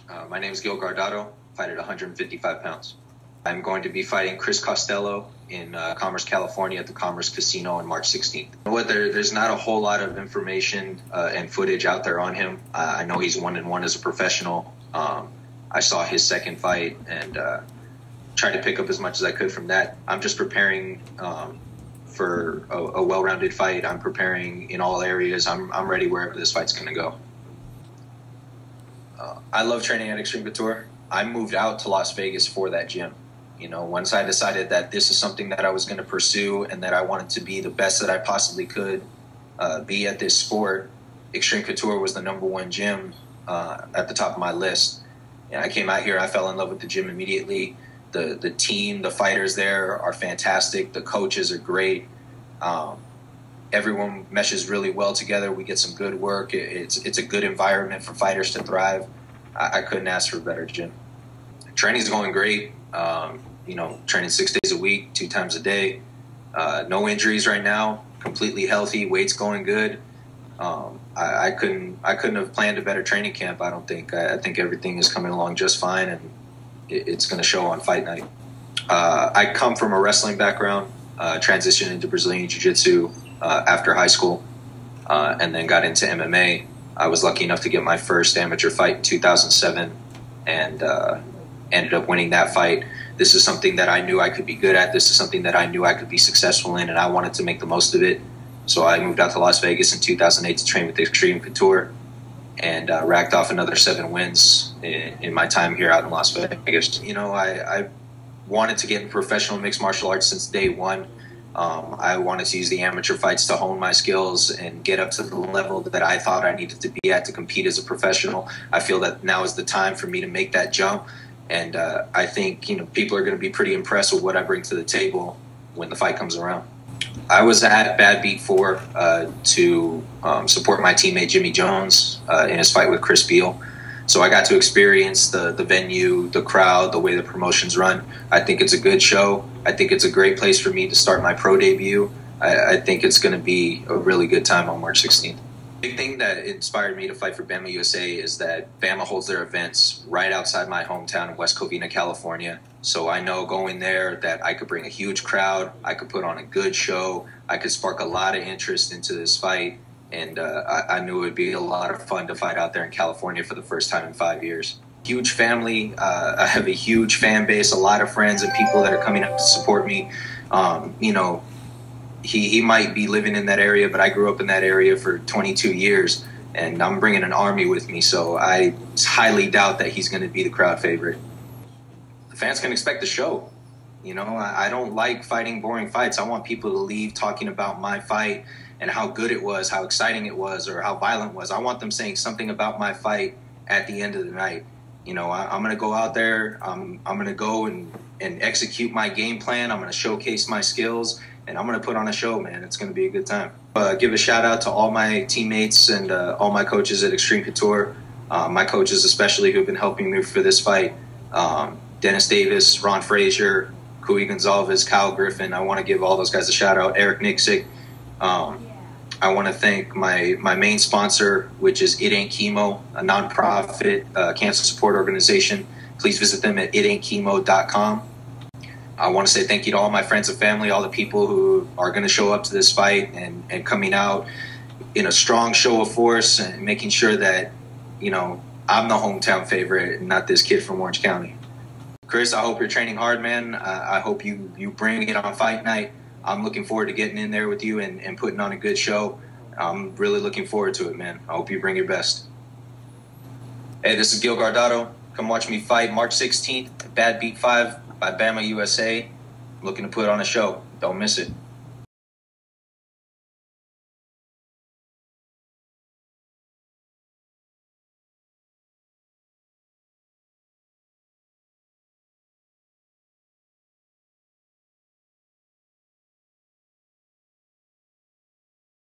My name is Gill Guardado, fight at 155 pounds. I'm going to be fighting Chris Costello in Commerce, California at the Commerce Casino on March 16th. You know what, there's not a whole lot of information and footage out there on him. I know he's 1-1 as a professional. I saw his second fight and tried to pick up as much as I could from that. I'm just preparing for a well-rounded fight. I'm preparing in all areas. I'm ready wherever this fight's going to go. I love training at Xtreme Couture. I moved out to Las Vegas for that gym. You know, once I decided that this is something that I was going to pursue and that I wanted to be the best that I possibly could be at this sport, Xtreme Couture was the #1 gym at the top of my list. And I came out here, I fell in love with the gym immediately. The team, the fighters there are fantastic. The coaches are great. Everyone meshes really well together. We get some good work. It's a good environment for fighters to thrive. I couldn't ask for a better gym. Training's going great. You know, training 6 days a week, 2 times a day. No injuries right now. Completely healthy. Weight's going good. I couldn't have planned a better training camp. I don't think. I think everything is coming along just fine, and it's going to show on fight night. I come from a wrestling background. Transitioned into Brazilian Jiu-Jitsu after high school, and then got into MMA. I was lucky enough to get my first amateur fight in 2007, and ended up winning that fight. This is something that I knew I could be good at. This is something that I knew I could be successful in, and I wanted to make the most of it. So I moved out to Las Vegas in 2008 to train with Xtreme Couture, and racked off another 7 wins in my time here out in Las Vegas. You know, I wanted to get into professional mixed martial arts since day one. I wanted to use the amateur fights to hone my skills and get up to the level that I thought I needed to be at to compete as a professional. I feel that now is the time for me to make that jump. And I think, you know, people are going to be pretty impressed with what I bring to the table when the fight comes around. I was at Badbeat 4 to support my teammate Jimmy Jones in his fight with Chris Beal. So I got to experience the venue, the crowd, the way the promotions run. I think it's a good show. I think it's a great place for me to start my pro debut. I think it's going to be a really good time on March 16th. Big thing that inspired me to fight for Bamma USA is that Bamma holds their events right outside my hometown in West Covina, California. So I know going there that I could bring a huge crowd, I could put on a good show, I could spark a lot of interest into this fight, and I knew it would be a lot of fun to fight out there in California for the first time in 5 years. Huge family, I have a huge fan base, a lot of friends and people that are coming up to support me. You know, he might be living in that area, but I grew up in that area for 22 years, and I'm bringing an army with me, so I highly doubt that he's going to be the crowd favorite. The fans can expect the show. You know, I don't like fighting boring fights. I want people to leave talking about my fight and how good it was, how exciting it was, or how violent it was. I want them saying something about my fight at the end of the night. You know, I'm going to go out there, I'm going to go and execute my game plan. I'm going to showcase my skills, and I'm going to put on a show, man. It's going to be a good time. Give a shout out to all my teammates and all my coaches at Xtreme Couture. My coaches especially who've been helping me for this fight. Dennis Davis, Ron Frazier, Cui Gonzalez, Kyle Griffin. I want to give all those guys a shout out. Eric Nixick. I want to thank my main sponsor, which is It Ain't Chemo, a nonprofit cancer support organization. Please visit them at itaintchemo.com. I want to say thank you to all my friends and family, all the people who are going to show up to this fight and coming out in a strong show of force and making sure that, you know, I'm the hometown favorite and not this kid from Orange County. Chris, I hope you're training hard, man. I hope you bring it on fight night. I'm looking forward to getting in there with you and putting on a good show. I'm really looking forward to it, man. I hope you bring your best. Hey, this is Gill Guardado. Come watch me fight March 16th at Badbeat 5 by Bamma USA. I'm looking to put on a show. Don't miss it.